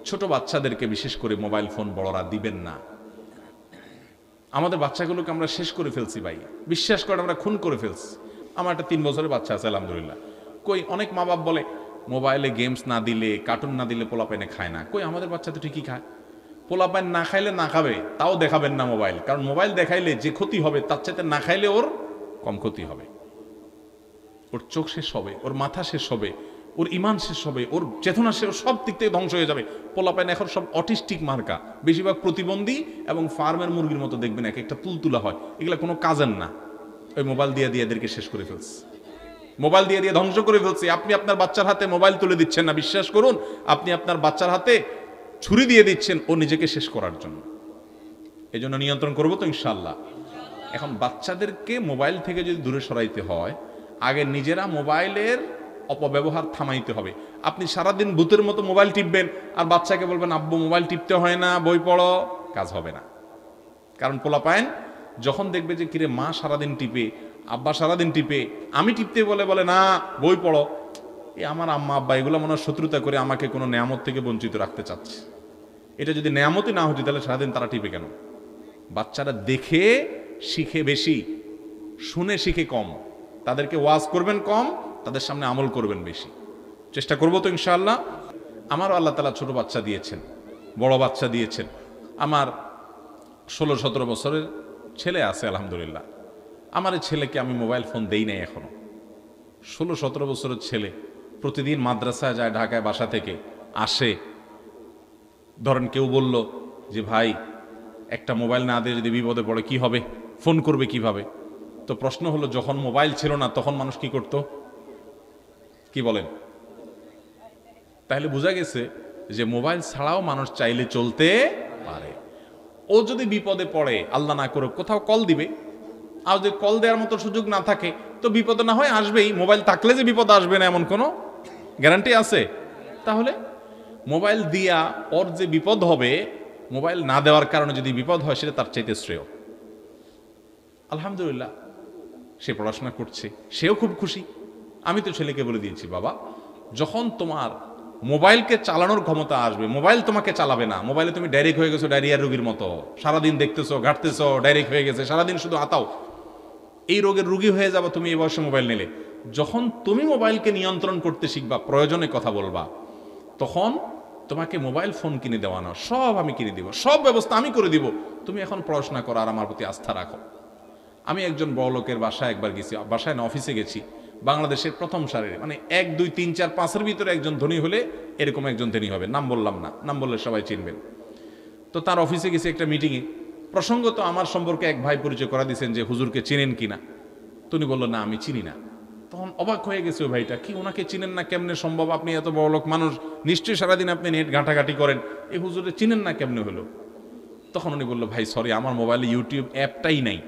ছোট বাচ্চাদেরকে বিশেষ করে মোবাইল ফোন বড়রা দিবেন না। আমাদের বাচ্চাগুলোকে আমরা শেষ করে ফেলছি ভাই, বিশ্বাস করে আমরা খুন করে ফেলছি। আমার একটা 3 বছরের বাচ্চা আছে আলহামদুলিল্লাহ। কই অনেক মা বাপ বলে মোবাইলে গেমস না দিলে, কার্টুন না দিলে পোলাপাইনে খায় না। কই আমাদের বাচ্চা তো ঠিকই খায়। পোলাপাইন না খাইলে না খাবে, তাও দেখাবেন না মোবাইল, কারণ মোবাইল দেখাইলে যে ক্ষতি হবে তার চাইতে না খাইলে ওর কম ক্ষতি হবে। ওর চোখ শেষ হবে, ওর মাথা শেষ হবে, ওর ইমান শেষ হবে, ওর চেতনা শেষ, সব দিক থেকে ধ্বংস হয়ে যাবে। পোলাপাইন এখন সব অটিস্টিক মার্কা, বেশিরভাগ প্রতিবন্ধী এবং ফার্মের মুরগির মতো দেখবেন এক একটা তুলতুলা হয়, এগুলা কোনো কাজের না। ওই মোবাইল দিয়ে দিয়ে এদেরকে শেষ করে ফেলছে, মোবাইল দিয়ে দিয়ে ধ্বংস করে ফেলছে। আপনি আপনার বাচ্চার হাতে মোবাইল তুলে দিচ্ছেন না, বিশ্বাস করুন আপনি আপনার বাচ্চার হাতে ছুরি দিয়ে দিচ্ছেন ও নিজেকে শেষ করার জন্য। এই জন্য নিয়ন্ত্রণ করবো তো ইনশাল্লাহ। এখন বাচ্চাদেরকে মোবাইল থেকে যদি দূরে সরাইতে হয়, আগে নিজেরা মোবাইলের অপব্যবহার থামাইতে হবে। আপনি সারাদিন ভূতের মতো মোবাইল টিপবেন আর বাচ্চাকে বলবেন আব্বু মোবাইল টিপতে হয় না, বই পড়ো, কাজ হবে না। কারণ পোলাপাইন যখন দেখবে যে কিরে মা সারাদিন টিপে, আব্বা সারাদিন টিপে, আমি টিপতে বলে বলে না বই পড়ো, এ আমার আম্মা আব্বা এগুলো মনে হয় শত্রুতা করে আমাকে কোনো নেয়ামত থেকে বঞ্চিত রাখতে চাচ্ছে। এটা যদি নেয়ামতই না হতো তাহলে সারাদিন তারা টিপে কেন? বাচ্চারা দেখে শিখে বেশি, শুনে শিখে কম। তাদেরকে ওয়াজ করবেন কম, তাদের সামনে আমল করবেন বেশি। চেষ্টা করবো তো ইনশাআল্লাহ। আমারও আল্লাহ তাআলা ছোট বাচ্চা দিয়েছেন, বড় বাচ্চা দিয়েছেন। আমার 16-17 বছরের ছেলে আছে আলহামদুলিল্লাহ। আমার এই ছেলেকে আমি মোবাইল ফোন দেই নাই এখনো। 16-17 বছরের ছেলে প্রতিদিন মাদ্রাসায় যায়, ঢাকায় বাসা থেকে আসে। ধরেন কেউ বলল যে ভাই একটা মোবাইল না দিয়ে যদি বিপদে পড়ে কি হবে, ফোন করবে কিভাবে? তো প্রশ্ন হলো যখন মোবাইল ছিল না তখন মানুষ কি করত, কি বলেন? তাহলে বোঝা গেছে যে মোবাইল ছাড়াও মানুষ চাইলে চলতে পারে। ও যদি বিপদে পড়ে আল্লাহ না করে কোথাও কল দিবে, আর যদি কল দেওয়ার মতো সুযোগ না থাকে তো বিপদ না হয় আসবেই। মোবাইল থাকলে যে বিপদ আসবে না এমন কোনো গ্যারান্টি আছে? তাহলে মোবাইল দিয়া ওর যে বিপদ হবে, মোবাইল না দেওয়ার কারণে যদি বিপদ হয় সেটা তার চাইতে শ্রেয়। আলহামদুলিল্লাহ সে পড়াশোনা করছে, সেও খুব খুশি। আমি তো ছেলেকে বলে দিয়েছি বাবা যখন তোমার মোবাইলকে চালানোর ক্ষমতা আসবে, মোবাইল তোমাকে চালাবে না। মোবাইলে তুমি ডাইরেক্ট হয়ে গেছো ডায়রিয়ার রোগীর মতো, সারাদিন দেখতেছো ঘাটতেছো, ডাইরেক্ট হয়ে গেছে, সারাদিন শুধু আতাও, এই রোগের রোগী হয়ে যাবে তুমি এই বয়সে মোবাইল নিলে। যখন তুমি মোবাইলকে নিয়ন্ত্রণ করতে শিখবা, প্রয়োজনে কথা বলবা, তখন তোমাকে মোবাইল ফোন কিনে দেওয়ানো সব আমি কিনে দিব, সব ব্যবস্থা আমি করে দিব। তুমি এখন পড়াশোনা করো আর আমার প্রতি আস্থা রাখো। আমি একজন বড় লোকের বাসায় একবার গেছি, বাসায় না অফিসে গেছি, বাংলাদেশের প্রথম সারির, মানে 1, 2, 3, 4, 5-এর ভিতরে একজন ধনী হলে এরকম একজন ধনী হবে। নাম বললাম না, নাম বললে সবাই চিনবেন। তো তার অফিসে গেছি একটা মিটিংয়ে, প্রসঙ্গত আমার সম্পর্কে এক ভাই পরিচয় করা দিয়েছেন যে হুজুরকে চিনেন কিনা। তিনি বললো না আমি চিনি না। তখন অবাক হয়ে গেছে ওই ভাইটা, কি ওনাকে চিনেন না কেমনে সম্ভব? আপনি এত বড় লোক মানুষ, নিশ্চয়ই সারাদিন আপনি নেট ঘাটাঘাটি করেন, এই হুজুরে চিনেন না কেমনে হলো? তখন উনি বললো ভাই সরি, আমার মোবাইলে ইউটিউব অ্যাপটাই নাই,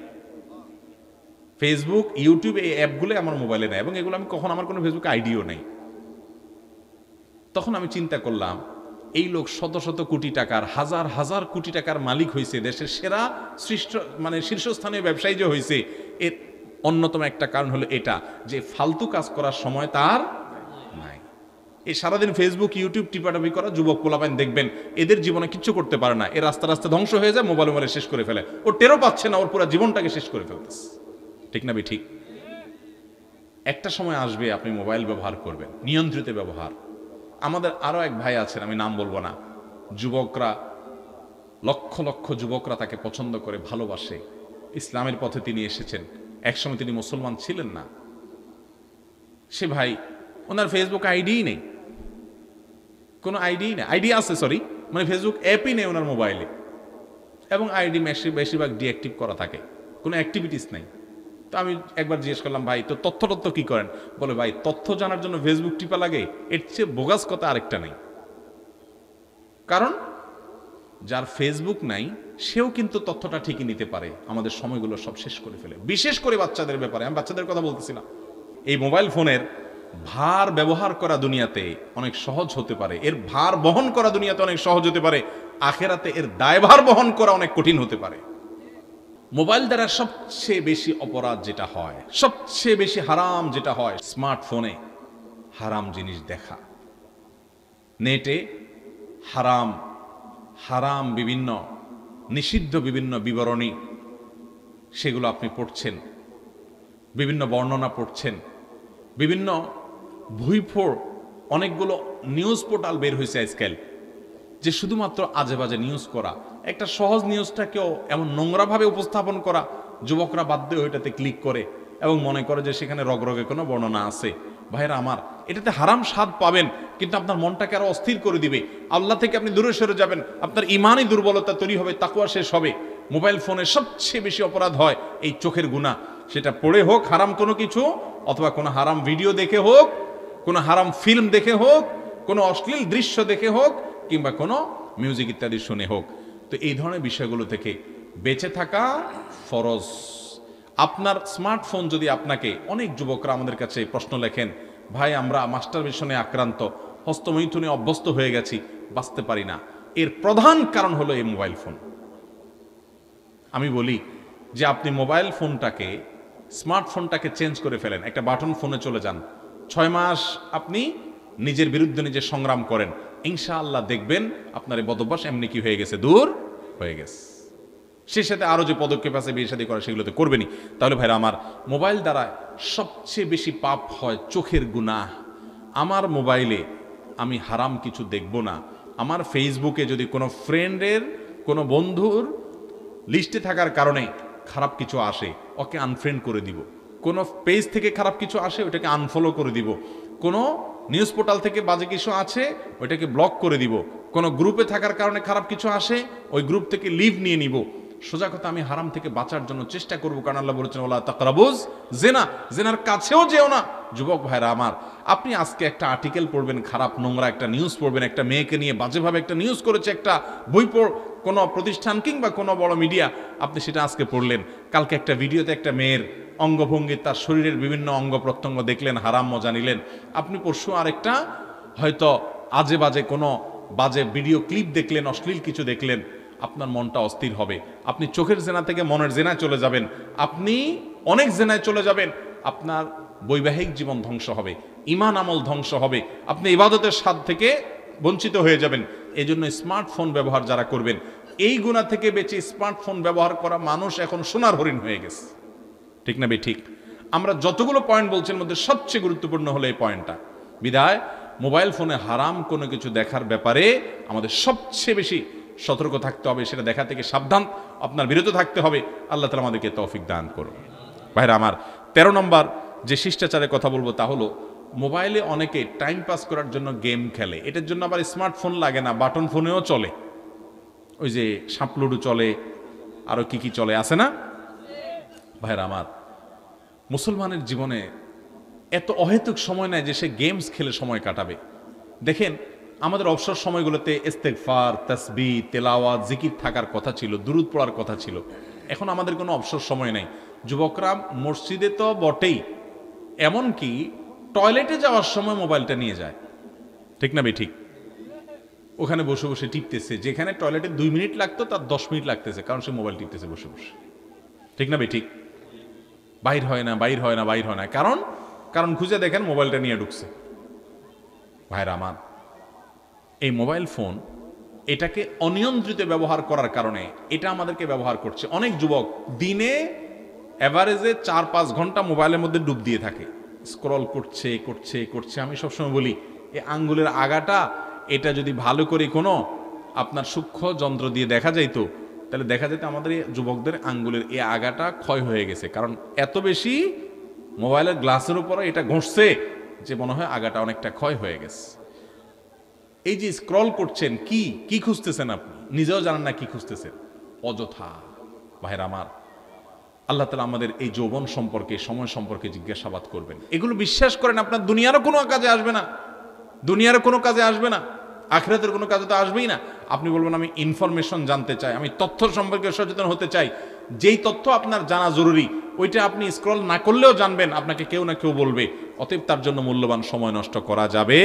ফেসবুক ইউটিউব এই অ্যাপগুলো আমার মোবাইলে নাই, এবং এগুলো আমি কখন, আমার কোনো ফেসবুক আইডিও নাই। তখন আমি চিন্তা করলাম এই লোক শত শত কোটি টাকার, হাজার হাজার কোটি টাকার মালিক হয়েছে, দেশের সেরা মানে শীর্ষস্থানীয় ব্যবসায়ী যে হয়েছে, এর অন্যতম একটা কারণ হলো এটা যে ফালতু কাজ করার সময় তার নাই। এই সারাদিন ফেসবুক ইউটিউব টিপাটাপি করা যুবক পোলাপাইন দেখবেন এদের জীবনে কিচ্ছু করতে পারে না, এর রাস্তা রাস্তা ধ্বংস হয়ে যায়, মোবাইল শেষ করে ফেলে, ও টেরও পাচ্ছে না ওর পুরো জীবনটাকে শেষ করে ফেলতেছে। ঠিক না ঠিক? একটা সময় আসবে আপনি মোবাইল ব্যবহার করবেন, নিয়ন্ত্রিত ব্যবহার। আমাদের আরো এক ভাই আছেন, আমি নাম বলবো না, যুবকরা, লক্ষ লক্ষ যুবকরা তাকে পছন্দ করে, ভালোবাসে, ইসলামের পথে তিনি এসেছেন। একসময় তিনি মুসলমান ছিলেন না। সে ভাই, ওনার ফেসবুক আইডিই নেই, কোনো আইডিই নেই, আইডি আছে সরি, মানে ফেসবুক অ্যাপই নেই ওনার মোবাইলে, এবং আইডি বেশিরভাগ ডিঅ্যাক্টিভ করা থাকে, কোনো অ্যাক্টিভিটিস নাই। তো আমি একবার জিজ্ঞেস করলাম ভাই তো তথ্য কি করেন? বলে ভাই তথ্য জানার জন্য ফেসবুক টিপা লাগে, এর চেয়ে বোগাস কথা আরেকটা নেই। কারণ যার ফেসবুক নাই সেও কিন্তু তথ্যটা ঠিকই নিতে পারে, আমাদের সময়গুলো সব শেষ করে ফেলে, বিশেষ করে বাচ্চাদের ব্যাপারে। আমি বাচ্চাদের কথা বলতেছিলাম। এই মোবাইল ফোনের ভার ব্যবহার করা দুনিয়াতে অনেক সহজ হতে পারে, এর ভার বহন করা দুনিয়াতে অনেক সহজ হতে পারে, আখেরাতে এর দায়ভার বহন করা অনেক কঠিন হতে পারে। মোবাইল দ্বারা সবচেয়ে বেশি অপরাধ যেটা হয়, সবচেয়ে বেশি হারাম যেটা হয়, স্মার্টফোনে হারাম জিনিস দেখা, নেটে হারাম হারাম বিভিন্ন নিষিদ্ধ বিভিন্ন বিবরণী সেগুলো আপনি পড়ছেন, বিভিন্ন বর্ণনা পড়ছেন, বিভিন্ন ভুইফোড় অনেকগুলো নিউজ পোর্টাল বের হয়েছে আজকাল যে শুধুমাত্র আজে বাজে নিউজ করা, একটা সহজ নিউজটাকেও এমন নোংরাভাবে উপস্থাপন করা, যুবকরা বাধ্য হয়ে ওইটাতে ক্লিক করে এবং মনে করে যে সেখানে রগরগে কোনো বর্ণনা আছে। ভাইরা আমার, এটাতে হারাম স্বাদ পাবেন, কিন্তু আপনার মনটাকে আরো অস্থির করে দিবে। আল্লাহ থেকে আপনি দূরে সরে যাবেন, আপনার ইমানই দুর্বলতা তৈরি হবে, তাকওয়া শেষ হবে। মোবাইল ফোনে সবচেয়ে বেশি অপরাধ হয় এই চোখের গুনাহ, সেটা পড়ে হোক হারাম কোনো কিছু, অথবা কোনো হারাম ভিডিও দেখে হোক, কোনো হারাম ফিল্ম দেখে হোক, কোনো অশ্লীল দৃশ্য দেখে হোক, কিংবা কোনো মিউজিক ইত্যাদি শুনে হোক। তো এই ধরনের বিষয়গুলো থেকে বেঁচে থাকা ফরজ। আপনার স্মার্টফোন যদি আপনাকে, অনেক যুবকরা আমাদের কাছে প্রশ্ন লেখেন, ভাই আমরা মাস্টারবেশনে আক্রান্ত, হস্তমৈথুনে অভ্যস্ত হয়ে গেছি, বাঁচতে পারি না। এর প্রধান কারণ হলো এই মোবাইল ফোন। আমি বলি যে আপনি মোবাইল ফোনটাকে, স্মার্টফোনটাকে চেঞ্জ করে ফেলেন, একটা বাটন ফোনে চলে যান, 6 মাস আপনি নিজের বিরুদ্ধে নিজে সংগ্রাম করেন, ইনশাআল্লাহ দেখবেন আপনার এই বদভ্যাস এমনি কি হয়ে গেছে, দূর হয়ে গেছে। সে সাথে আরো যে পদক্ষেপ আছে বিয়ে শাদী করা, সেগুলো তো করবেনই। তাহলে ভাইরা আমার, মোবাইল দ্বারা সবচেয়ে বেশি পাপ হয় চোখের গুনাহ। আমার মোবাইলে আমি হারাম কিছু দেখব না। আমার ফেসবুকে যদি কোনো ফ্রেন্ডের, কোনো বন্ধুর লিস্টে থাকার কারণে খারাপ কিছু আসে, ওকে আনফ্রেন্ড করে দিব। কোনো পেজ থেকে খারাপ কিছু আসে, ওটাকে আনফলো করে দিব। কোনো নিউজ পোর্টাল থেকে বাজে কিছু আছে, ওইটাকে ব্লক করে দিব। কোনো গ্রুপে থাকার কারণে খারাপ কিছু আসে, ওই গ্রুপ থেকে লিভ নিয়ে নিব। সোজা কথা, আমি হারাম থেকে বাঁচার জন্য চেষ্টা করব, কারণ আল্লাহ বলেছেন ওয়ালা তাকরাবুজ জিনা, জিনার কাছেও যেও না। যুবক ভাইরা আমার, আপনি আজকে একটা আর্টিকেল পড়বেন, খারাপ নোংরা একটা নিউজ পড়বেন, একটা মেয়েকে নিয়ে বাজেভাবে একটা নিউজ করেছে একটা বই কোনো প্রতিষ্ঠান কিংবা কোনো বড় মিডিয়া, আপনি সেটা আজকে পড়লেন। কালকে একটা ভিডিওতে একটা মেয়ের অঙ্গভঙ্গি, তার শরীরের বিভিন্ন অঙ্গ প্রত্যঙ্গ দেখলেন, হারাম মজা নিলেন। আপনি পরশু আরেকটা হয়তো আজে বাজে কোনো বাজে ভিডিও ক্লিপ দেখলেন, অশ্লীল কিছু দেখলেন, আপনার মনটা অস্থির হবে। আপনি চোখের জেনা থেকে মনের জেনায় চলে যাবেন, আপনি অনেক জেনায় চলে যাবেন। আপনার বৈবাহিক জীবন ধ্বংস হবে, ঈমান আমল ধ্বংস হবে, আপনি ইবাদতের স্বাদ থেকে বঞ্চিত হয়ে যাবেন। এই জন্য স্মার্টফোন ব্যবহার যারা করবেন, এই গুনাহ থেকে বেঁচে স্মার্টফোন ব্যবহার করা মানুষ এখন সোনার হরিণ হয়ে গেছে। ঠিক না বে ঠিক? আমরা যতগুলো পয়েন্ট বলছেন মধ্যে সবচেয়ে গুরুত্বপূর্ণ হলো এই পয়েন্টটা। বিধায় মোবাইল ফোনে হারাম কোনো কিছু দেখার ব্যাপারে আমাদের সবচেয়ে বেশি সতর্ক থাকতে হবে, সেটা দেখা থেকে সাবধান, আপনার বিরত থাকতে হবে। আল্লাহ তাআলা আমাদেরকে তৌফিক দান করুন। ভাইরা আমার, 13 নম্বর যে শিষ্টাচারের কথা বলবো তা হলো, মোবাইলে অনেকে টাইম পাস করার জন্য গেম খেলে। এটার জন্য আবার স্মার্টফোন লাগে না, বাটন ফোনেও চলে। ওই যে সাপলুডু চলে, আরো কি কি চলে, আছে না? ভাইরা আমার, মুসলমানের জীবনে এত অহেতুক সময় নেয় যে সে গেমস খেলে সময় কাটাবে। দেখেন, আমাদের অবসর সময়গুলোতে ইস্তেগফার, তাসবিহ, তেলাওয়াত, জিকির থাকার কথা ছিল, দুরূদ পড়ার কথা ছিল। এখন আমাদের কোনো অবসর সময় নেই। যুবকরা মসজিদে তো বটেই, এমনকি টয়লেটে যাওয়ার সময় মোবাইলটা নিয়ে যায়। ঠিক না বে ঠিক? ওখানে বসে বসে টিপতেছে, যেখানে টয়লেটে 2 মিনিট লাগতো তার 10 মিনিট লাগতেছে, কারণ সে মোবাইল টিপতেছে বসে বসে। ঠিক না বে ঠিক? বাইর হয় না, বাইর হয় না, বাইর হয় না, কারণ কারণ খুঁজে দেখেন মোবাইলটা নিয়ে ঢুকছে। ভাইরা আমার, এই মোবাইল ফোন এটাকে অনিয়ন্ত্রিত ব্যবহার করার কারণে এটা আমাদেরকে ব্যবহার করছে। অনেক যুবক দিনে এভারেজে 4-5 ঘন্টা মোবাইলের মধ্যে ডুব দিয়ে থাকে, স্ক্রল করছে করছে করছে। আমি সবসময় বলি, এই আঙ্গুলের আগাটা এটা যদি ভালো করে কোনো আপনার সূক্ষ্ম যন্ত্র দিয়ে দেখা যাইতো, তাহলে দেখা যেত আমাদের যুবকদের আঙ্গুলের এই আগাটা ক্ষয় হয়ে গেছে, কারণ এত বেশি মোবাইলের গ্লাসের উপরে এটা ঘষছে যে মনে হয় আগাটা অনেকটা ক্ষয় হয়ে গেছে। এই যে স্ক্রল করছেন, কি কি খুঁজতেছেন আপনি নিজেও জানেন না কি খুঁজতেছেন, অযথা। ভাইরা আমার, আল্লাহ তাআলা আমাদের এই যৌবন সম্পর্কে, সময় সম্পর্কে জিজ্ঞাসাবাদ করবেন। এগুলো বিশ্বাস করেন, আপনার দুনিয়ারও কোনো কাজে আসবে না, দুনিয়ারও কোনো কাজে আসবে না, আখিরাতের কোনো কাজে তো আসবেই না। আপনি বলবেন আমি ইনফরমেশন জানতে চাই, আমি তথ্য সম্পর্কে সচেতন হতে চাই। যেই তথ্য আপনার জানা জরুরি, ওইটা আপনি স্ক্রল না করলেও জানবেন, আপনাকে কেউ না কেউ বলবে। অতএব তার জন্য মূল্যবান সময় নষ্ট করা যাবে